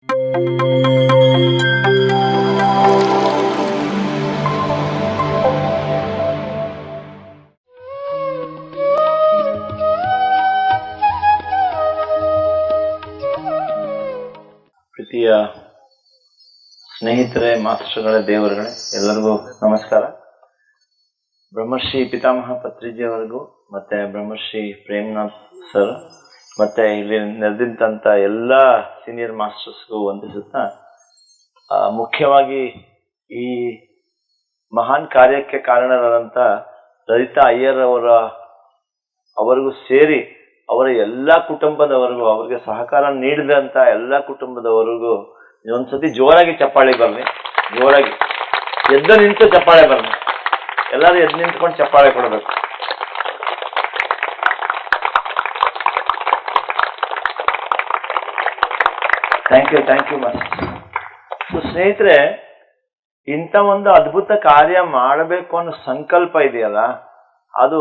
ಪ್ರೀತಿಯ ಸ್ನೇಹಿತರೆ, ಮಾಸ್ಟರ್ಗಳೇ, ದೇವರುಗಳೇ, ಎಲ್ಲರಿಗೂ ನಮಸ್ಕಾರ. ಬ್ರಹ್ಮರ್ಷಿ ಪಿತಾಮಹ ಪತ್ರಿಜಿಯವರಿಗೂ ಮತ್ತೆ ಬ್ರಹ್ಮರ್ಷಿ ಪ್ರೇಮ್ನಾಥ್ ಸರ್ ಮತ್ತೆ ಇಲ್ಲಿ ನೆರೆದಿದ್ದಂಥ ಎಲ್ಲ ಸೀನಿಯರ್ ಮಾಸ್ಟರ್ಸ್ಗೂ ವಂದಿಸುತ್ತಾ, ಮುಖ್ಯವಾಗಿ ಈ ಮಹಾನ್ ಕಾರ್ಯಕ್ಕೆ ಕಾರಣರಾದಂಥ ಲಲಿತಾ ಅಯ್ಯರ್ ಅವರಿಗೂ ಸೇರಿ ಅವರ ಎಲ್ಲ ಕುಟುಂಬದವರಿಗೂ, ಅವರಿಗೆ ಸಹಕಾರ ನೀಡಿದಂಥ ಎಲ್ಲ ಕುಟುಂಬದವರಿಗೂ ಒಂದ್ಸತಿ ಜೋರಾಗಿ ಚಪ್ಪಾಳೆ ಬರಲಿ. ಜೋರಾಗಿ ಎದ್ದು ನಿಂತು ಚಪ್ಪಾಳೆ ಬರಲಿ. ಎಲ್ಲರೂ ಎದ್ದು ನಿಂತ್ಕೊಂಡು ಚಪ್ಪಾಳೆ ಕೊಡಬೇಕು. Thank you master. ಸ್ನೇಹಿತರೆ, ಇಂಥ ಒಂದು ಅದ್ಭುತ ಕಾರ್ಯ ಮಾಡಬೇಕು ಅನ್ನೋ ಸಂಕಲ್ಪ ಇದೆಯಲ್ಲ, ಅದು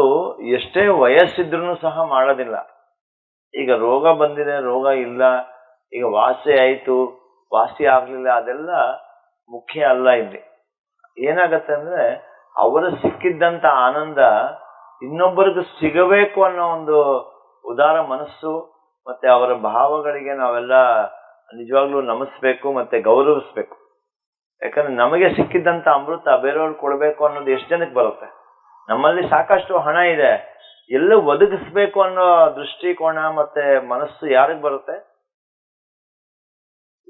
ಎಷ್ಟೇ ವಯಸ್ಸಿದ್ರೂ ಸಹ ಮಾಡೋದಿಲ್ಲ. ಈಗ ರೋಗ ಬಂದಿದೆ, ರೋಗ ಇಲ್ಲ, ಈಗ ವಾಸಿ ಆಯಿತು, ವಾಸಿ ಆಗಲಿಲ್ಲ, ಅದೆಲ್ಲ ಮುಖ್ಯ ಅಲ್ಲ. ಇಲ್ಲಿ ಏನಾಗತ್ತೆ ಅಂದರೆ, ಅವರ ಸಿಕ್ಕಿದ್ದಂಥ ಆನಂದ ಇನ್ನೊಬ್ಬರಿಗೂ ಸಿಗಬೇಕು ಅನ್ನೋ ಒಂದು ಉದಾರ ಮನಸ್ಸು ಮತ್ತೆ ಅವರ ಭಾವಗಳಿಗೆ ನಾವೆಲ್ಲ ನಿಜವಾಗ್ಲೂ ನಮಿಸ್ಬೇಕು ಮತ್ತೆ ಗೌರವಿಸ್ಬೇಕು. ಯಾಕಂದ್ರೆ ನಮಗೆ ಸಿಕ್ಕಿದ್ದಂಥ ಅಮೃತ ಬೇರೆಯವ್ರಿಗೆ ಕೊಡಬೇಕು ಅನ್ನೋದು ಎಷ್ಟು ಜನಕ್ಕೆ ಬರುತ್ತೆ? ನಮ್ಮಲ್ಲಿ ಸಾಕಷ್ಟು ಹಣ ಇದೆ, ಎಲ್ಲ ಒದಗಿಸ್ಬೇಕು ಅನ್ನೋ ದೃಷ್ಟಿಕೋನ ಮತ್ತೆ ಮನಸ್ಸು ಯಾರಿಗೆ ಬರುತ್ತೆ?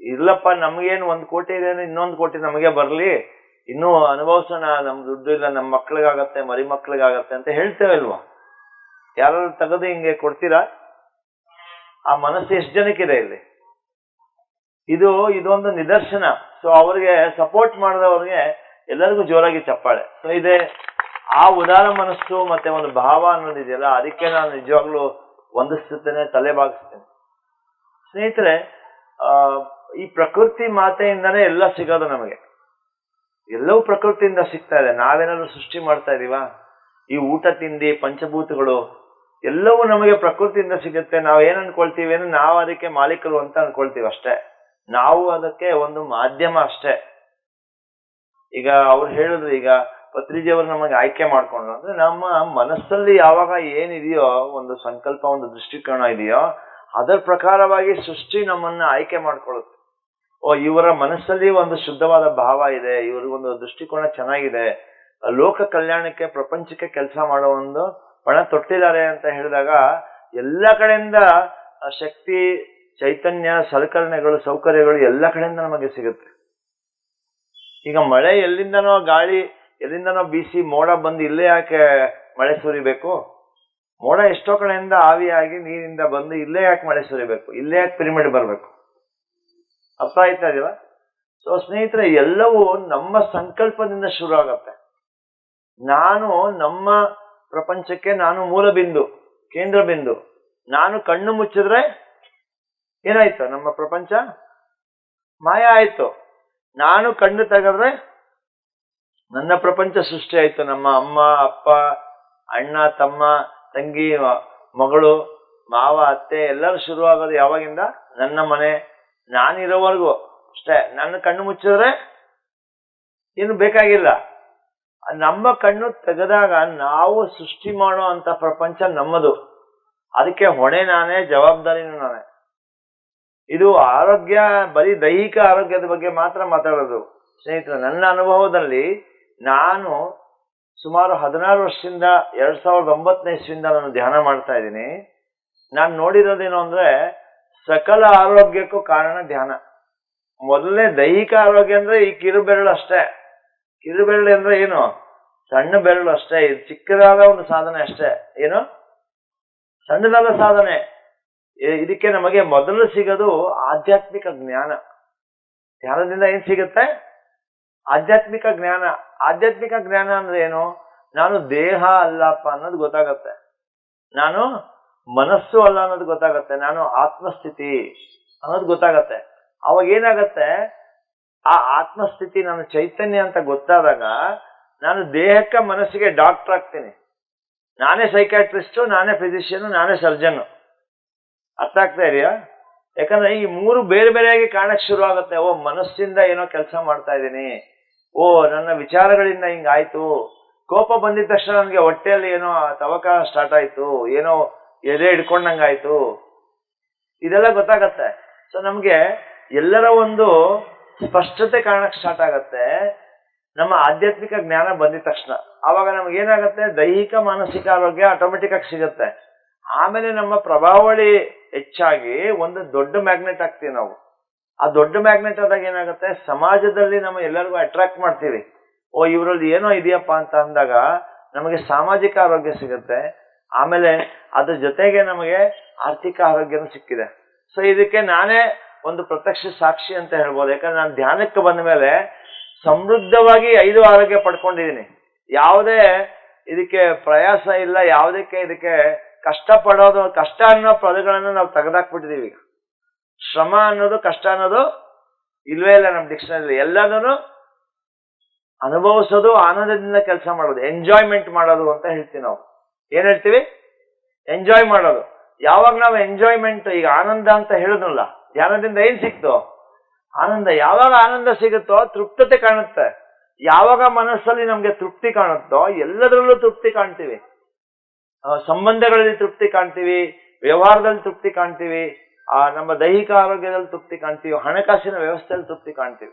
ಇಲ್ಲಪ್ಪ, ನಮಗೇನು 1 ಕೋಟಿ ಇದೆ, ಇನ್ನೊಂದು ಕೋಟಿ ನಮಗೆ ಬರಲಿ, ಇನ್ನೂ ಅನುಭವಿಸೋಣ, ನಮ್ ದುಡ್ಡು ಇಲ್ಲ, ನಮ್ಮ ಮಕ್ಳಿಗಾಗತ್ತೆ, ಮರಿ ಮಕ್ಳಿಗಾಗತ್ತೆ ಅಂತ ಹೇಳ್ತೇವಲ್ವಾ? ಯಾರು ತೆಗೆದು ಹಿಂಗೆ ಕೊಡ್ತೀರಾ? ಆ ಮನಸ್ಸು ಎಷ್ಟು ಜನಕ್ಕಿದೆ ಇಲ್ಲಿ? ಇದೊಂದು ನಿದರ್ಶನ. ಸೊ ಅವ್ರಿಗೆ ಸಪೋರ್ಟ್ ಮಾಡಿದವ್ರಿಗೆ ಎಲ್ಲರಿಗೂ ಜೋರಾಗಿ ಚಪ್ಪಾಳೆ. ಸೊ ಇದೆ ಆ ಉದಾರ ಮನಸ್ಸು ಮತ್ತೆ ಒಂದು ಭಾವ ಅನ್ನೋದಿದೆಯಲ್ಲ, ಅದಕ್ಕೆ ನಾನು ನಿಜವಾಗ್ಲೂ ವಂದಿಸ್ತೇನೆ, ತಲೆ ಬಾಗಿಸ್ತೇನೆ. ಸ್ನೇಹಿತರೆ, ಈ ಪ್ರಕೃತಿ ಮಾತೆಯಿಂದಾನೇ ಎಲ್ಲ ಸಿಗೋದು ನಮಗೆ. ಎಲ್ಲವೂ ಪ್ರಕೃತಿಯಿಂದ ಸಿಗ್ತಾ ಇದೆ. ನಾವೇನಾದ್ರು ಸೃಷ್ಟಿ ಮಾಡ್ತಾ ಇದೀವ? ಈ ಊಟ ತಿಂಡಿ ಪಂಚಭೂತಗಳು ಎಲ್ಲವೂ ನಮಗೆ ಪ್ರಕೃತಿಯಿಂದ ಸಿಗುತ್ತೆ. ನಾವು ಏನ್ ಅನ್ಕೊಳ್ತೀವಿ ಅಂದ್ರೆ, ನಾವು ಅದಕ್ಕೆ ಮಾಲೀಕರು ಅಂತ ಅನ್ಕೊಳ್ತೀವಿ ಅಷ್ಟೇ. ನಾವು ಅದಕ್ಕೆ ಒಂದು ಮಾಧ್ಯಮ ಅಷ್ಟೇ. ಈಗ ಅವ್ರು ಹೇಳಿದ್ರು, ಈಗ ಪತ್ರಿಜಿಯವರು ನಮಗೆ ಆಯ್ಕೆ ಮಾಡ್ಕೊಂಡ್ರು ಅಂದ್ರೆ, ನಮ್ಮ ಮನಸ್ಸಲ್ಲಿ ಯಾವಾಗ ಏನಿದೆಯೋ, ಒಂದು ಸಂಕಲ್ಪ, ಒಂದು ದೃಷ್ಟಿಕೋನ ಇದೆಯೋ, ಅದರ ಪ್ರಕಾರವಾಗಿ ಸೃಷ್ಟಿ ನಮ್ಮನ್ನ ಆಯ್ಕೆ ಮಾಡ್ಕೊಳ್ಳುತ್ತೆ. ಇವರ ಮನಸ್ಸಲ್ಲಿ ಒಂದು ಶುದ್ಧವಾದ ಭಾವ ಇದೆ, ಇವ್ರಿಗೊಂದು ದೃಷ್ಟಿಕೋನ ಚೆನ್ನಾಗಿದೆ, ಲೋಕ ಕಲ್ಯಾಣಕ್ಕೆ, ಪ್ರಪಂಚಕ್ಕೆ ಕೆಲಸ ಮಾಡೋ ಒಂದು ಪಣ ತೊಟ್ಟಿದ್ದಾರೆ ಅಂತ ಹೇಳಿದಾಗ, ಎಲ್ಲ ಕಡೆಯಿಂದ ಶಕ್ತಿ, ಚೈತನ್ಯ, ಸಲಕರಣೆಗಳು, ಸೌಕರ್ಯಗಳು ಎಲ್ಲ ಕಡೆಯಿಂದ ನಮಗೆ ಸಿಗುತ್ತೆ. ಈಗ ಮಳೆ ಎಲ್ಲಿಂದನೋ, ಗಾಳಿ ಎಲ್ಲಿಂದನೋ ಬೀಸಿ ಮೋಡ ಬಂದು ಇಲ್ಲೇ ಯಾಕೆ ಮಳೆ ಸುರಿಬೇಕು? ಮೋಡ ಎಷ್ಟೋ ಕಡೆಯಿಂದ ಆವಿಯಾಗಿ ನೀರಿಂದ ಬಂದು ಇಲ್ಲೇ ಯಾಕೆ ಮಳೆ ಸುರಿಬೇಕು? ಇಲ್ಲೇ ಯಾಕೆ ಪಿರಿಮಿಡ್ ಬರಬೇಕು? ಅರ್ಥ ಆಯ್ತಾ ಇದೀವ? ಸೊ ಸ್ನೇಹಿತರೆ, ಎಲ್ಲವೂ ನಮ್ಮ ಸಂಕಲ್ಪದಿಂದ ಶುರು ಆಗತ್ತೆ. ನಮ್ಮ ಪ್ರಪಂಚಕ್ಕೆ ನಾನು ಮೂಲ ಬಿಂದು, ಕೇಂದ್ರ ಬಿಂದು. ನಾನು ಕಣ್ಣು ಮುಚ್ಚಿದ್ರೆ ಏನಾಯ್ತು? ನಮ್ಮ ಪ್ರಪಂಚ ಮಾಯ ಆಯ್ತು. ನಾನು ಕಣ್ಣು ತೆಗೆದ್ರೆ ನನ್ನ ಪ್ರಪಂಚ ಸೃಷ್ಟಿ ಆಯ್ತು. ನಮ್ಮ ಅಮ್ಮ, ಅಪ್ಪ, ಅಣ್ಣ, ತಮ್ಮ, ತಂಗಿ, ಮಗಳು, ಮಾವ, ಅತ್ತೆ ಎಲ್ಲರೂ ಶುರುವಾಗೋದು ಯಾವಾಗಿಂದ? ನನ್ನ ಮನೆ, ನಾನಿರೋವರೆಗೂ ಅಷ್ಟೇ. ನನ್ನ ಕಣ್ಣು ಮುಚ್ಚಿದ್ರೆ ಏನು ಬೇಕಾಗಿಲ್ಲ. ನಮ್ಮ ಕಣ್ಣು ತೆಗೆದಾಗ ನಾವು ಸೃಷ್ಟಿ ಮಾಡೋ ಅಂತ ಪ್ರಪಂಚ ನಮ್ಮದು. ಅದಕ್ಕೆ ಹೊಣೆ ನಾನೇ, ಜವಾಬ್ದಾರಿನೂ ನಾನೇ. ಇದು ಆರೋಗ್ಯ, ಬರೀ ದೈಹಿಕ ಆರೋಗ್ಯದ ಬಗ್ಗೆ ಮಾತ್ರ ಮಾತಾಡೋದು ಸ್ನೇಹಿತರೆ. ನನ್ನ ಅನುಭವದಲ್ಲಿ ನಾನು ಸುಮಾರು 16 ವರ್ಷದಿಂದ 2009ನೇ ಇಸ್ವಿಯಿಂದ ನಾನು ಧ್ಯಾನ ಮಾಡ್ತಾ ಇದ್ದೀನಿ. ನಾನು ನೋಡಿರೋದೇನು ಅಂದ್ರೆ, ಸಕಲ ಆರೋಗ್ಯಕ್ಕೂ ಕಾರಣ ಧ್ಯಾನ. ಮೊದಲನೇ ದೈಹಿಕ ಆರೋಗ್ಯ ಅಂದ್ರೆ ಈ ಕಿರುಬೆರಳು ಅಷ್ಟೇ. ಕಿರುಬೆರಳು ಅಂದ್ರೆ ಏನು? ಸಣ್ಣ ಬೆರಳು ಅಷ್ಟೇ. ಇದು ಚಿಕ್ಕದಾದ ಒಂದು ಸಾಧನೆ ಅಷ್ಟೇ. ಏನು? ಸಣ್ಣದಾದ ಸಾಧನೆ. ಇದಕ್ಕೆ ನಮಗೆ ಮೊದಲು ಸಿಗೋದು ಆಧ್ಯಾತ್ಮಿಕ ಜ್ಞಾನ. ಧ್ಯಾನದಿಂದ ಏನ್ ಸಿಗುತ್ತೆ? ಆಧ್ಯಾತ್ಮಿಕ ಜ್ಞಾನ. ಆಧ್ಯಾತ್ಮಿಕ ಜ್ಞಾನ ಅಂದ್ರೆ ಏನು? ನಾನು ದೇಹ ಅಲ್ಲಪ್ಪ ಅನ್ನೋದು ಗೊತ್ತಾಗತ್ತೆ, ನಾನು ಮನಸ್ಸು ಅಲ್ಲ ಅನ್ನೋದು ಗೊತ್ತಾಗತ್ತೆ, ನಾನು ಆತ್ಮಸ್ಥಿತಿ ಅನ್ನೋದು ಗೊತ್ತಾಗತ್ತೆ. ಅವಾಗ ಏನಾಗತ್ತೆ? ಆ ಆತ್ಮಸ್ಥಿತಿ, ನಾನು ಚೈತನ್ಯ ಅಂತ ಗೊತ್ತಾದಾಗ ನಾನು ದೇಹಕ್ಕೆ, ಮನಸ್ಸಿಗೆ ಡಾಕ್ಟರ್ ಆಗ್ತೀನಿ. ನಾನೇ ಸೈಕ್ಯಾಟ್ರಿಸ್ಟು, ನಾನೇ ಫಿಸಿಷಿಯನ್, ನಾನೇ ಸರ್ಜನ್. ಅರ್ಥ ಆಗ್ತಾ ಇದೆಯಾ? ಯಾಕಂದ್ರೆ ಈ ಮೂರು ಬೇರೆ ಬೇರೆಯಾಗಿ ಕಾಣಕ್ ಶುರು ಆಗುತ್ತೆ. ಓ, ಮನಸ್ಸಿಂದ ಏನೋ ಕೆಲಸ ಮಾಡ್ತಾ ಇದ್ದೀನಿ, ಓ ನನ್ನ ವಿಚಾರಗಳಿಂದ ಹಿಂಗಾಯ್ತು, ಕೋಪ ಬಂದಿದ ತಕ್ಷಣ ನನ್ಗೆ ಹೊಟ್ಟೆಯಲ್ಲಿ ಏನೋ ತವಕ ಸ್ಟಾರ್ಟ್ ಆಯ್ತು, ಏನೋ ಎದೆ ಹಿಡ್ಕೊಂಡಂಗಾಯ್ತು, ಇದೆಲ್ಲ ಗೊತ್ತಾಗತ್ತೆ. ಸೊ ನಮ್ಗೆ ಎಲ್ಲರ ಒಂದು ಸ್ಪಷ್ಟತೆ ಕಾಣಕ್ ಸ್ಟಾರ್ಟ್ ಆಗತ್ತೆ ನಮ್ಮ ಆಧ್ಯಾತ್ಮಿಕ ಜ್ಞಾನ ಬಂದಿದ ತಕ್ಷಣ. ಆವಾಗ ನಮ್ಗೆ ಏನಾಗತ್ತೆ, ದೈಹಿಕ ಮಾನಸಿಕ ಆರೋಗ್ಯ ಆಟೋಮೆಟಿಕ್ ಆಗಿ ಸಿಗತ್ತೆ. ಆಮೇಲೆ ನಮ್ಮ ಪ್ರಭಾವಳಿ ಹೆಚ್ಚಾಗಿ ಒಂದು ದೊಡ್ಡ ಮ್ಯಾಗ್ನೆಟ್ ಆಗ್ತೀವಿ ನಾವು. ಆ ದೊಡ್ಡ ಮ್ಯಾಗ್ನೆಟ್ ಆದಾಗ ಏನಾಗುತ್ತೆ, ಸಮಾಜದಲ್ಲಿ ನಮ್ಮ ಎಲ್ಲರಿಗೂ ಅಟ್ರಾಕ್ಟ್ ಮಾಡ್ತೀವಿ. ಓ, ಇವರಲ್ಲಿ ಏನೋ ಇದೆಯಪ್ಪ ಅಂತ ಅಂದಾಗ ನಮಗೆ ಸಾಮಾಜಿಕ ಆರೋಗ್ಯ ಸಿಗುತ್ತೆ. ಆಮೇಲೆ ಅದ್ರ ಜೊತೆಗೆ ನಮಗೆ ಆರ್ಥಿಕ ಆರೋಗ್ಯನೂ ಸಿಕ್ಕಿದೆ. ಸೊ ಇದಕ್ಕೆ ನಾನೇ ಒಂದು ಪ್ರತ್ಯಕ್ಷ ಸಾಕ್ಷಿ ಅಂತ ಹೇಳ್ಬೋದು. ಯಾಕಂದ್ರೆ ನಾನು ಧ್ಯಾನಕ್ಕೆ ಬಂದ ಮೇಲೆ ಸಮೃದ್ಧವಾಗಿ 5 ಆರೋಗ್ಯ ಪಡ್ಕೊಂಡಿದ್ದೀನಿ. ಯಾವುದೇ ಇದಕ್ಕೆ ಪ್ರಯಾಸ ಇಲ್ಲ, ಯಾವುದಕ್ಕೆ ಇದಕ್ಕೆ ಕಷ್ಟಪಡೋದು, ಕಷ್ಟ ಅನ್ನೋ ಪದಗಳನ್ನು ನಾವು ತೆಗೆದಾಕ್ಬಿಟ್ಟಿದೀವಿ. ಈಗ ಶ್ರಮ ಅನ್ನೋದು, ಕಷ್ಟ ಅನ್ನೋದು ಇಲ್ವೇ ಇಲ್ಲ ನಮ್ಮ ಡಿಕ್ಷನರಿ. ಎಲ್ಲದನ್ನು ಅನುಭವಿಸೋದು, ಆನಂದದಿಂದ ಕೆಲಸ ಮಾಡೋದು, ಎಂಜಾಯ್ಮೆಂಟ್ ಮಾಡೋದು ಅಂತ ಹೇಳ್ತೀವಿ ನಾವು. ಏನ್ ಹೇಳ್ತೀವಿ? ಎಂಜಾಯ್ ಮಾಡೋದು. ಯಾವಾಗ ನಾವು ಎಂಜಾಯ್ಮೆಂಟ್, ಈಗ ಆನಂದ ಅಂತ ಹೇಳಿದ್ನಲ್ಲ, ಧ್ಯಾನದಿಂದ ಏನ್ ಸಿಕ್ತು? ಆನಂದ. ಯಾವಾಗ ಆನಂದ ಸಿಗುತ್ತೋ ತೃಪ್ತತೆ ಕಾಣುತ್ತೆ. ಯಾವಾಗ ಮನಸ್ಸಲ್ಲಿ ನಮ್ಗೆ ತೃಪ್ತಿ ಕಾಣುತ್ತೋ ಎಲ್ಲದರಲ್ಲೂ ತೃಪ್ತಿ ಕಾಣ್ತೀವಿ. ಸಂಬಂಧಗಳಲ್ಲಿ ತೃಪ್ತಿ ಕಾಣ್ತೀವಿ, ವ್ಯವಹಾರದಲ್ಲಿ ತೃಪ್ತಿ ಕಾಣ್ತೀವಿ, ನಮ್ಮ ದೈಹಿಕ ಆರೋಗ್ಯದಲ್ಲಿ ತೃಪ್ತಿ ಕಾಣ್ತೀವಿ, ಹಣಕಾಸಿನ ವ್ಯವಸ್ಥೆಯಲ್ಲಿ ತೃಪ್ತಿ ಕಾಣ್ತೀವಿ.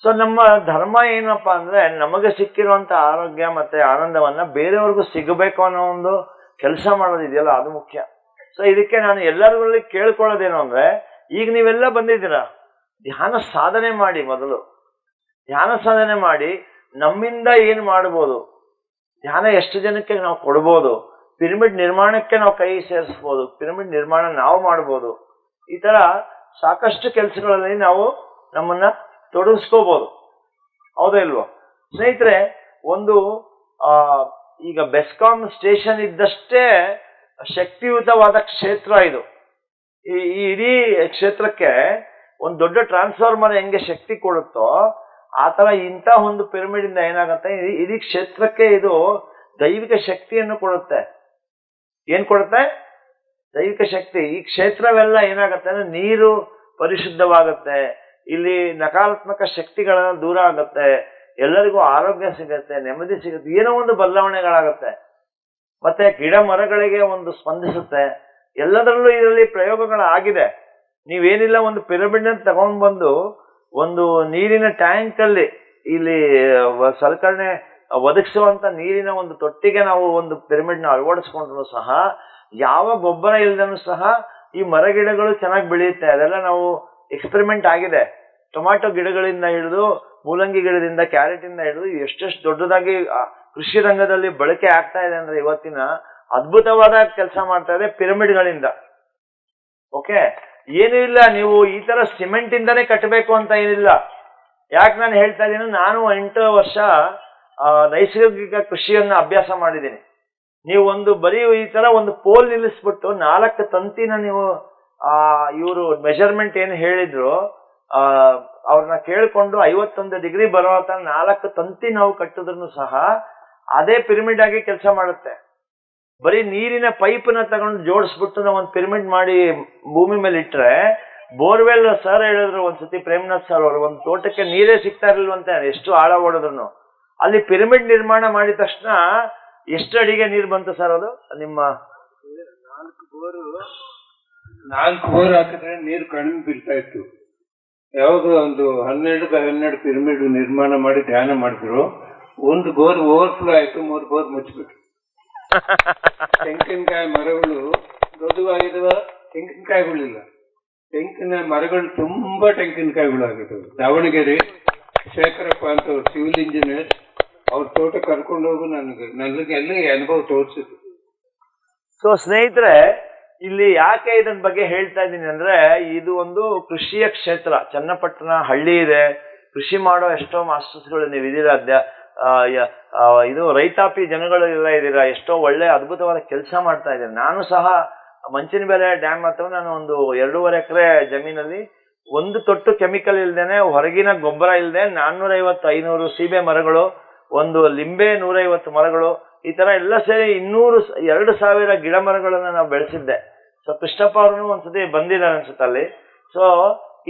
ಸೊ ನಮ್ಮ ಧರ್ಮ ಏನಪ್ಪಾ ಅಂದ್ರೆ, ನಮಗೆ ಸಿಕ್ಕಿರುವಂತ ಆರೋಗ್ಯ ಮತ್ತೆ ಆನಂದವನ್ನ ಬೇರೆಯವ್ರಿಗೂ ಸಿಗಬೇಕು ಅನ್ನೋ ಒಂದು ಕೆಲಸ ಮಾಡೋದಿದೆಯಲ್ಲ, ಅದು ಮುಖ್ಯ. ಸೊ ಇದಕ್ಕೆ ನಾನು ಎಲ್ಲರಲ್ಲಿ ಕೇಳ್ಕೊಳ್ಳೋದೇನು ಅಂದ್ರೆ, ಈಗ ನೀವೆಲ್ಲ ಬಂದಿದ್ದೀರಾ, ಧ್ಯಾನ ಸಾಧನೆ ಮಾಡಿ. ಮೊದಲು ಧ್ಯಾನ ಸಾಧನೆ ಮಾಡಿ ನಮ್ಮಿಂದ ಏನ್ ಮಾಡ್ಬೋದು, ಧ್ಯಾನ ಎಷ್ಟು ಜನಕ್ಕೆ ನಾವು ಕೊಡ್ಬೋದು, ಪಿರಮಿಡ್ ನಿರ್ಮಾಣಕ್ಕೆ ನಾವು ಕೈ ಸೇರಿಸ್ಬೋದು, ಪಿರಮಿಡ್ ನಿರ್ಮಾಣ ನಾವು ಮಾಡ್ಬೋದು. ಈ ತರ ಸಾಕಷ್ಟು ಕೆಲಸಗಳಲ್ಲಿ ನಾವು ನಮ್ಮನ್ನ ತೊಡಗಿಸ್ಕೋಬಹುದು. ಹೌದಾ ಇಲ್ವೋ ಸ್ನೇಹಿತರೆ? ಒಂದು ಈಗ ಬೆಸ್ಕಾಂ ಸ್ಟೇಷನ್ ಇದ್ದಷ್ಟೇ ಶಕ್ತಿಯುತವಾದ ಕ್ಷೇತ್ರ ಇದು. ಈ ಇಡೀ ಕ್ಷೇತ್ರಕ್ಕೆ ಒಂದು ದೊಡ್ಡ ಟ್ರಾನ್ಸ್ಫಾರ್ಮರ್ ಹೆಂಗೆ ಶಕ್ತಿ ಕೊಡುತ್ತೋ ಆ ತರ ಇಂಥ ಒಂದು ಪಿರಮಿಡ್ ಇಂದ ಏನಾಗುತ್ತೆ, ಇಡೀ ಕ್ಷೇತ್ರಕ್ಕೆ ಇದು ದೈವಿಕ ಶಕ್ತಿಯನ್ನು ಕೊಡುತ್ತೆ. ಏನ್ ಕೊಡುತ್ತೆ? ದೈವಿಕ ಶಕ್ತಿ. ಈ ಕ್ಷೇತ್ರವೆಲ್ಲ ಏನಾಗುತ್ತೆ ಅಂದ್ರೆ ನೀರು ಪರಿಶುದ್ಧವಾಗುತ್ತೆ, ಇಲ್ಲಿ ನಕಾರಾತ್ಮಕ ಶಕ್ತಿಗಳ ದೂರ ಆಗುತ್ತೆ, ಎಲ್ಲರಿಗೂ ಆರೋಗ್ಯ ಸಿಗತ್ತೆ, ನೆಮ್ಮದಿ ಸಿಗುತ್ತೆ, ಏನೋ ಒಂದು ಬದಲಾವಣೆಗಳಾಗತ್ತೆ. ಮತ್ತೆ ಗಿಡ ಮರಗಳಿಗೆ ಒಂದು ಸ್ಪಂದಿಸುತ್ತೆ. ಎಲ್ಲದರಲ್ಲೂ ಇದರಲ್ಲಿ ಪ್ರಯೋಗಗಳಾಗಿದೆ. ನೀವೇನಿಲ್ಲ, ಒಂದು ಪಿರಮಿಡ್ ಅಂತ ತಗೊಂಡ್ ಬಂದು ಒಂದು ನೀರಿನ ಟ್ಯಾಂಕ್ ಅಲ್ಲಿ ಇಲ್ಲಿ ಸಲಕರಣೆ ಒದಗಿಸುವಂತ ನೀರಿನ ಒಂದು ತೊಟ್ಟಿಗೆ ನಾವು ಒಂದು ಪಿರಮಿಡ್ ನ ಅಳವಡಿಸ್ಕೊಂಡ್ರು ಸಹ, ಯಾವ ಗೊಬ್ಬರ ಇಲ್ದನೂ ಸಹ ಈ ಮರ ಗಿಡಗಳು ಚೆನ್ನಾಗಿ ಬೆಳೆಯುತ್ತೆ. ಅದೆಲ್ಲ ನಾವು ಎಕ್ಸ್ಪೆರಿಮೆಂಟ್ ಆಗಿದೆ. ಟೊಮ್ಯಾಟೊ ಗಿಡಗಳಿಂದ ಹಿಡಿದು, ಮೂಲಂಗಿ ಗಿಡದಿಂದ, ಕ್ಯಾರೆಟ್ ಇಂದ ಹಿಡಿದು ಎಷ್ಟೆಷ್ಟು ದೊಡ್ಡದಾಗಿ ಕೃಷಿ ರಂಗದಲ್ಲಿ ಬಳಕೆ ಆಗ್ತಾ ಇದೆ ಅಂದ್ರೆ ಇವತ್ತಿನ ಅದ್ಭುತವಾದ ಕೆಲಸ ಮಾಡ್ತಾ ಇದೆ ಪಿರಮಿಡ್ಗಳಿಂದ. ಓಕೆ, ಏನೂ ಇಲ್ಲ, ನೀವು ಈ ತರ ಸಿಮೆಂಟ್ ಇಂದಾನೇ ಕಟ್ಟಬೇಕು ಅಂತ ಏನಿಲ್ಲ. ಯಾಕೆ ನಾನು ಹೇಳ್ತಾ ಇದ್ದೀನಿ, ನಾನು 8 ವರ್ಷ ನೈಸರ್ಗಿಕ ಕೃಷಿಯನ್ನ ಅಭ್ಯಾಸ ಮಾಡಿದ್ದೀನಿ. ನೀವು ಒಂದು ಬರೀ ಈ ತರ ಒಂದು ಪೋಲ್ ನಿಲ್ಲಿಸ್ಬಿಟ್ಟು 4 ತಂತಿನ ನೀವು ಇವರು ಮೆಜರ್ಮೆಂಟ್ ಏನು ಹೇಳಿದ್ರು ಅವ್ರನ್ನ ಕೇಳ್ಕೊಂಡು 51 ಡಿಗ್ರಿ ಬರೋ 4 ತಂತಿ ನಾವು ಕಟ್ಟಿದ್ರು ಸಹ ಅದೇ ಪಿರಮಿಡ್ ಆಗಿ ಕೆಲಸ ಮಾಡುತ್ತೆ. ಬರೀ ನೀರಿನ ಪೈಪ್ನ ತಗೊಂಡು ಜೋಡಿಸ್ಬಿಟ್ಟು ನಾವು ಒಂದು ಪಿರಮಿಡ್ ಮಾಡಿ ಭೂಮಿ ಮೇಲೆ ಇಟ್ರೆ, ಬೋರ್ವೆಲ್ ಸರ್ ಹೇಳಿದ್ರು ಒಂದ್ಸತಿ, ಪ್ರೇಮನಾಥ್ ಸರ್ ಅವರು, ಒಂದು ತೋಟಕ್ಕೆ ನೀರೇ ಸಿಗ್ತಾ ಇರಲಿಲ್ವಂತೆ, ಎಷ್ಟು ಆಳ ಓಡಿದ್ರು. ಅಲ್ಲಿ ಪಿರಮಿಡ್ ನಿರ್ಮಾಣ ಮಾಡಿದ ತಕ್ಷಣ ಎಷ್ಟು ಅಡಿಗೆ ನೀರು ಬಂತು ಸರ್? ಅದು ನಿಮ್ಮ 4 ಬೋರ್ ಹಾಕಿದ್ರೆ ನೀರು ಕಡಿಮೆ ಬೀಳ್ತಾ ಇತ್ತು. ಯಾವಾಗ ಒಂದು 12 ಪಿರಮಿಡ್ ನಿರ್ಮಾಣ ಮಾಡಿ ಧ್ಯಾನ ಮಾಡಿದ್ರು, ಒಂದು ಬೋರ್ ಓವರ್ಫ್ಲೋ ಆಯ್ತು, 3 ಬೋರ್ ಮುಚ್ಚಿಬಿಟ್ರು. ತೆಂಗಿನಕಾಯಿ ಮರಗಳು ದೊಡ್ಡವಾಗಿರುವ ತೆಂಗಿನಕಾಯಿಗಳಿಲ್ಲ, ತೆಂಗಿನ ಮರಗಳು ತುಂಬಾ ತೆಂಗಿನಕಾಯಿಗಳು ಆಗಿದ್ದವು. ದಾವಣಗೆರೆ ಶೇಖರಪ್ಪ ಅಂತ ಅವ್ರು ಸಿವಿಲ್ ಇಂಜಿನಿಯರ್, ಅವ್ರ ತೋಟ ಕರ್ಕೊಂಡು ಹೋಗು ನನಗೆ ಅಲ್ಲಿ ಅನುಭವ ತೋರಿಸಿದ್ರು. ಸೊ ಸ್ನೇಹಿತರೆ, ಇಲ್ಲಿ ಯಾಕೆ ಇದನ್ನ ಬಗ್ಗೆ ಹೇಳ್ತಾ ಇದ್ದೀನಿ ಅಂದ್ರೆ, ಇದು ಒಂದು ಕೃಷಿಯ ಕ್ಷೇತ್ರ. ಚನ್ನಪಟ್ಟಣ ಹಳ್ಳಿ ಇದೆ, ಕೃಷಿ ಮಾಡೋ ಎಷ್ಟೋ ಮಾಸ್ಟರ್ಸ್ಗಳು ನೀವು ಇದೀರಾ, ಇದು ರೈತಾಪಿ ಜನಗಳು ಎಲ್ಲ ಇದ್ದೀರಾ, ಎಷ್ಟೋ ಒಳ್ಳೆ ಅದ್ಭುತವಾದ ಕೆಲಸ ಮಾಡ್ತಾ ಇದ್ದೀನಿ. ನಾನು ಸಹ ಮಂಚಿನಬೆಲೆ ಡ್ಯಾಮ್ ಹತ್ರ ನಾನು ಒಂದು 2.5 ಎಕರೆ ಜಮೀನಲ್ಲಿ ಒಂದು ತೊಟ್ಟು ಕೆಮಿಕಲ್ ಇಲ್ದೇನೆ, ಹೊರಗಿನ ಗೊಬ್ಬರ ಇಲ್ಲದೆ 450-500 ಸೀಬೆ ಮರಗಳು, ಒಂದು ಲಿಂಬೆ 150 ಮರಗಳು, ಈ ತರ ಎಲ್ಲ ಸೇರಿ 2,000 ಗಿಡ ಮರಗಳನ್ನ ನಾವು ಬೆಳೆಸಿದ್ದೆ. ಸೊ ಕೃಷ್ಣಪ್ಪ ಅವ್ರನ್ನು ಒಂದ್ಸತಿ ಬಂದಿದ್ದಾರೆ ಅನ್ಸುತ್ತೆ ಅಲ್ಲಿ. ಸೊ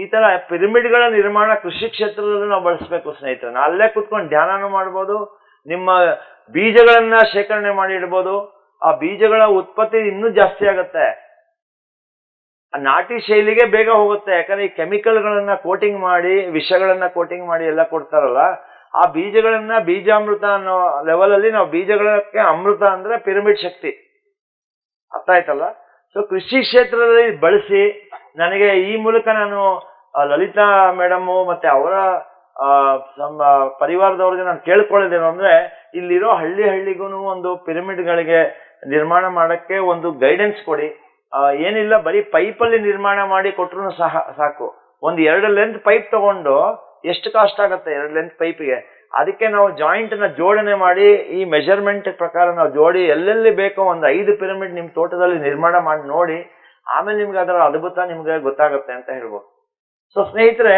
ಈ ತರ ಪಿರಮಿಡ್ಗಳ ನಿರ್ಮಾಣ ಕೃಷಿ ಕ್ಷೇತ್ರದಲ್ಲೂ ನಾವು ಬಳಸಬೇಕು ಸ್ನೇಹಿತರೆ. ಅಲ್ಲೇ ಕುತ್ಕೊಂಡು ಧ್ಯಾನನೂ ಮಾಡ್ಬೋದು, ನಿಮ್ಮ ಬೀಜಗಳನ್ನ ಶೇಖರಣೆ ಮಾಡಿ ಇಡ್ಬೋದು. ಆ ಬೀಜಗಳ ಉತ್ಪತ್ತಿ ಇನ್ನೂ ಜಾಸ್ತಿ ಆಗುತ್ತೆ. ನಾಟಿ ಶೈಲಿಗೆ ಬೇಗ ಹೋಗುತ್ತೆ. ಯಾಕಂದ್ರೆ ಈ ಕೆಮಿಕಲ್ಗಳನ್ನ ಕೋಟಿಂಗ್ ಮಾಡಿ, ವಿಷಗಳನ್ನ ಕೋಟಿಂಗ್ ಮಾಡಿ ಎಲ್ಲ ಕೊಡ್ತಾರಲ್ಲ, ಆ ಬೀಜಗಳನ್ನ ಬೀಜಾಮೃತ ಅನ್ನೋ ಲೆವೆಲ್ ಅಲ್ಲಿ ನಾವು ಬೀಜಗಳಕ್ಕೆ ಅಮೃತ ಅಂದ್ರೆ ಪಿರಮಿಡ್ ಶಕ್ತಿ. ಅರ್ಥ ಆಯ್ತಲ್ಲ? ಸೊ ಕೃಷಿ ಕ್ಷೇತ್ರದಲ್ಲಿ ಬಳಸಿ. ನನಗೆ ಈ ಮೂಲಕ ನಾನು ಲಲಿತಾ ಮೇಡಮ್ ಮತ್ತೆ ಅವರ ನಮ್ಮ ಪರಿವಾರದವ್ರಿಗೆ ನಾನು ಕೇಳ್ಕೊಳ್ಳೋದೇನು ಅಂದ್ರೆ, ಇಲ್ಲಿರೋ ಹಳ್ಳಿಗೂ ಒಂದು ಪಿರಮಿಡ್ಗಳಿಗೆ ನಿರ್ಮಾಣ ಮಾಡಕ್ಕೆ ಒಂದು ಗೈಡೆನ್ಸ್ ಕೊಡಿ. ಏನಿಲ್ಲ, ಬರೀ ಪೈಪಲ್ಲಿ ನಿರ್ಮಾಣ ಮಾಡಿ ಕೊಟ್ರು ಸಾಕು. ಒಂದು 2 ಲೆಂತ್ ಪೈಪ್ ತಗೊಂಡು ಎಷ್ಟು ಕಾಸ್ಟ್ ಆಗುತ್ತೆ 2 ಲೆಂತ್ ಪೈಪಿಗೆ? ಅದಕ್ಕೆ ನಾವು ಜಾಯಿಂಟ್ ನ ಜೋಡಣೆ ಮಾಡಿ ಈ ಮೆಜರ್ಮೆಂಟ್ ಪ್ರಕಾರ ನಾವು ಜೋಡಿ ಎಲ್ಲೆಲ್ಲಿ ಬೇಕೋ ಒಂದು 5 ಪಿರಮಿಡ್ ನಿಮ್ ತೋಟದಲ್ಲಿ ನಿರ್ಮಾಣ ಮಾಡಿ ನೋಡಿ. ಆಮೇಲೆ ನಿಮ್ಗೆ ಅದರ ಅದ್ಭುತ ನಿಮ್ಗೆ ಗೊತ್ತಾಗುತ್ತೆ ಅಂತ ಹೇಳ್ಬೋದು. ಸೊ ಸ್ನೇಹಿತರೆ,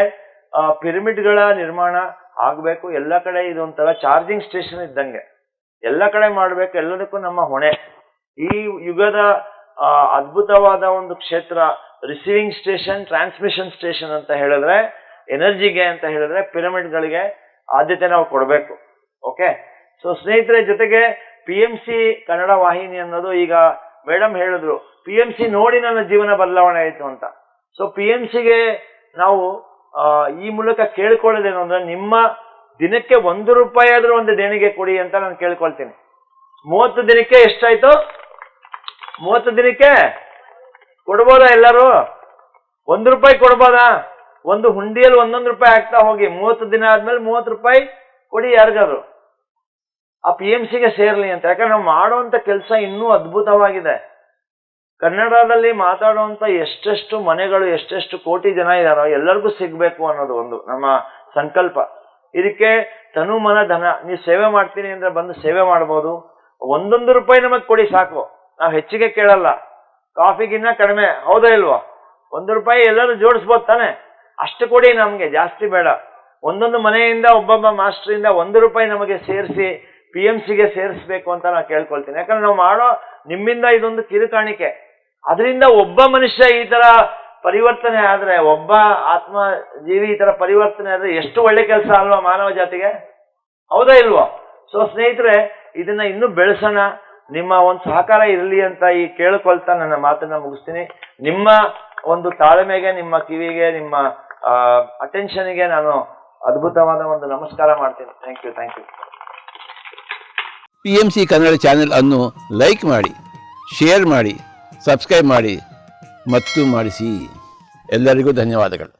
ಪಿರಮಿಡ್ಗಳ ನಿರ್ಮಾಣ ಆಗ್ಬೇಕು ಎಲ್ಲ ಕಡೆ. ಇದೊಂಥರ ಚಾರ್ಜಿಂಗ್ ಸ್ಟೇಷನ್ ಇದ್ದಂಗೆ, ಎಲ್ಲ ಕಡೆ ಮಾಡ್ಬೇಕು. ಎಲ್ಲದಕ್ಕೂ ನಮ್ಮ ಹೊಣೆ. ಈ ಯುಗದ ಅದ್ಭುತವಾದ ಒಂದು ಕ್ಷೇತ್ರ ರಿಸೀವಿಂಗ್ ಸ್ಟೇಷನ್, ಟ್ರಾನ್ಸ್ಮಿಷನ್ ಸ್ಟೇಷನ್ ಅಂತ ಹೇಳಿದ್ರೆ, ಎನರ್ಜಿಗೆ ಅಂತ ಹೇಳಿದ್ರೆ ಪಿರಮಿಡ್ಗಳಿಗೆ ಆದ್ಯತೆ ನಾವು ಕೊಡಬೇಕು. ಓಕೆ. ಸೊ ಸ್ನೇಹಿತರೆ, ಜೊತೆಗೆ PMC ಕನ್ನಡ ವಾಹಿನಿ ಅನ್ನೋದು, ಈಗ ಮೇಡಮ್ ಹೇಳಿದ್ರು PMC ನೋಡಿ ನನ್ನ ಜೀವನ ಬದಲಾವಣೆ ಆಯಿತು ಅಂತ. ಸೊ PMCಗೆ ನಾವು ಈ ಮೂಲಕ ಕೇಳ್ಕೊಳ್ಳೋದೇನು ಅಂದ್ರೆ, ನಿಮ್ಮ ದಿನಕ್ಕೆ 1 ರೂಪಾಯಿ ಆದ್ರೂ ಒಂದು ದೇಣಿಗೆ ಕೊಡಿ ಅಂತ ನಾನು ಕೇಳ್ಕೊಳ್ತೀನಿ. 30 ದಿನಕ್ಕೆ ಎಷ್ಟಾಯ್ತು? 30 ದಿನಕ್ಕೆ ಕೊಡ್ಬೋದಾ ಎಲ್ಲರೂ? 1 ರೂಪಾಯಿ ಕೊಡ್ಬೋದಾ? ಒಂದು ಹುಂಡಿಯಲ್ಲಿ 1 ರೂಪಾಯಿ ಹಾಕ್ತಾ ಹೋಗಿ. 30 ದಿನ ಆದ್ಮೇಲೆ 30 ರೂಪಾಯಿ ಕೊಡಿ ಯಾರಿಗಾದ್ರು. ಆ PMCಗೆ ಸೇರ್ಲಿ ಅಂತ. ಯಾಕಂದ್ರೆ ನಾವು ಮಾಡುವಂತ ಕೆಲಸ ಇನ್ನೂ ಅದ್ಭುತವಾಗಿದೆ. ಕನ್ನಡದಲ್ಲಿ ಮಾತಾಡುವಂತ ಎಷ್ಟೆಷ್ಟು ಮನೆಗಳು, ಎಷ್ಟೆಷ್ಟು ಕೋಟಿ ಜನ ಇದಾರೋ ಎಲ್ಲರಿಗೂ ಸಿಗ್ಬೇಕು ಅನ್ನೋದು ಒಂದು ನಮ್ಮ ಸಂಕಲ್ಪ. ಇದಕ್ಕೆ ತನು ಮನ ಧನ. ನೀವು ಸೇವೆ ಮಾಡ್ತೀನಿ ಅಂದ್ರೆ ಬಂದು ಸೇವೆ ಮಾಡ್ಬೋದು. 1 ರೂಪಾಯಿ ನಮಗೆ ಕೊಡಿ ಸಾಕು, ನಾವು ಹೆಚ್ಚಿಗೆ ಕೇಳಲ್ಲ. ಕಾಫಿಗಿನ್ನ ಕಡಿಮೆ, ಹೌದಾ ಇಲ್ವಾ? 1 ರೂಪಾಯಿ ಎಲ್ಲರೂ ಜೋಡಿಸ್ಬೋದು ತಾನೆ? ಅಷ್ಟು ಕೊಡಿ, ನಮ್ಗೆ ಜಾಸ್ತಿ ಬೇಡ. ಒಂದೊಂದು ಮನೆಯಿಂದ ಒಬ್ಬೊಬ್ಬ ಮಾಸ್ಟರಿಂದ 1 ರೂಪಾಯಿ ನಮಗೆ ಸೇರಿಸಿ PMCಗೆ ಸೇರಿಸ್ಬೇಕು ಅಂತ ನಾನು ಕೇಳ್ಕೊಳ್ತೀನಿ. ಯಾಕಂದ್ರೆ ನಾವು ಮಾಡೋ ನಿಮ್ಮಿಂದ ಇದೊಂದು ಕಿರುಕಾಣಿಕೆ. ಅದರಿಂದ ಒಬ್ಬ ಮನುಷ್ಯ ಈ ತರ ಪರಿವರ್ತನೆ ಆದ್ರೆ, ಒಬ್ಬ ಆತ್ಮ ಜೀವಿ ಈ ತರ ಪರಿವರ್ತನೆ ಆದ್ರೆ ಎಷ್ಟು ಒಳ್ಳೆ ಕೆಲಸ ಅಲ್ವಾ ಮಾನವ ಜಾತಿಗೆ? ಹೌದಾ ಇಲ್ವಾ? ಸೊ ಸ್ನೇಹಿತರೆ, ಇದನ್ನ ಇನ್ನೂ ಬೆಳೆಸೋಣ. ನಿಮ್ಮ ಒಂದು ಸಹಕಾರ ಇರಲಿ ಅಂತ ಈ ಕೇಳ್ಕೊಳ್ತಾ ನನ್ನ ಮಾತನ್ನ ಮುಗಿಸ್ತೀನಿ. ನಿಮ್ಮ ಒಂದು ತಾಳ್ಮೆಗೆ, ನಿಮ್ಮ ಕಿವಿಗೆ, ನಿಮ್ಮ ಅಟೆನ್ಷನ್ಗೆ ನಾನು ಅದ್ಭುತವಾದ ಒಂದು ನಮಸ್ಕಾರ ಮಾಡ್ತೀನಿ. Thank you. PMC Kannada channel ಅನ್ನು ಲೈಕ್ ಮಾಡಿ, ಶೇರ್ ಮಾಡಿ, ಸಬ್ಸ್ಕ್ರೈಬ್ ಮಾಡಿ ಮತ್ತು ಮಾಡಿಸಿ. ಎಲ್ಲರಿಗೂ ಧನ್ಯವಾದಗಳು.